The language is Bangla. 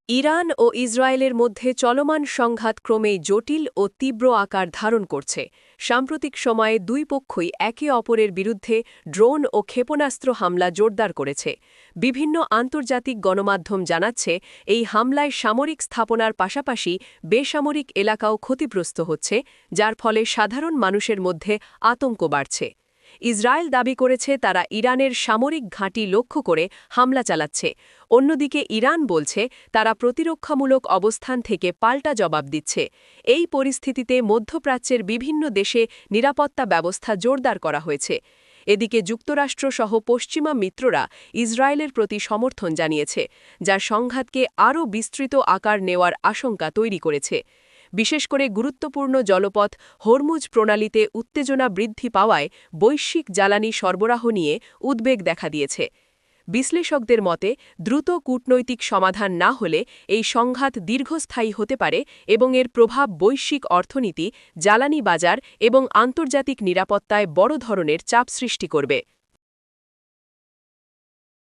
ইরান ও ইসরায়েলের মধ্যে চলমান সংঘাত ক্রমেই জটিল ও তীব্র আকার ধারণ করছে। সাম্প্রতিক সময়ে দুই পক্ষই একে অপরের বিরুদ্ধে ড্রোন ও ক্ষেপণাস্ত্র হামলা জোরদার করেছে। বিভিন্ন আন্তর্জাতিক গণমাধ্যম জানাচ্ছে, এই হামলায় সামরিক স্থাপনার পাশাপাশি বেসামরিক এলাকাও ক্ষতিগ্রস্ত হচ্ছে, যার ফলে সাধারণ মানুষের মধ্যে আতঙ্ক বাড়ছে। ইসরায়েল দাবি করেছে তারা ইরানের সামরিক ঘাঁটি লক্ষ্য করে হামলা চালাচ্ছে। অন্যদিকে ইরান বলছে তারা প্রতিরক্ষামূলক অবস্থান থেকে পাল্টা জবাব দিচ্ছে। এই পরিস্থিতিতে মধ্যপ্রাচ্যের বিভিন্ন দেশে নিরাপত্তা ব্যবস্থা জোরদার করা হয়েছে। এদিকে যুক্তরাষ্ট্রসহ পশ্চিমা মিত্ররা ইসরায়েলের প্রতি সমর্থন জানিয়েছে, যা সংঘাতকে আরও বিস্তৃত আকার নেওয়ার আশঙ্কা তৈরি করেছে। বিশেষ করে গুরুত্বপূর্ণ জলপথ হরমুজ প্রণালীতে উত্তেজনা বৃদ্ধি পাওয়ায় বৈশ্বিক জ্বালানি সরবরাহ নিয়ে উদ্বেগ দেখা দিয়েছে। বিশ্লেষকদের মতে, দ্রুত কূটনৈতিক সমাধান না হলে এই সংঘাত দীর্ঘস্থায়ী হতে পারে এবং এর প্রভাব বৈশ্বিক অর্থনীতি, জ্বালানি বাজার এবং আন্তর্জাতিক নিরাপত্তায় বড় ধরনের চাপ সৃষ্টি করবে।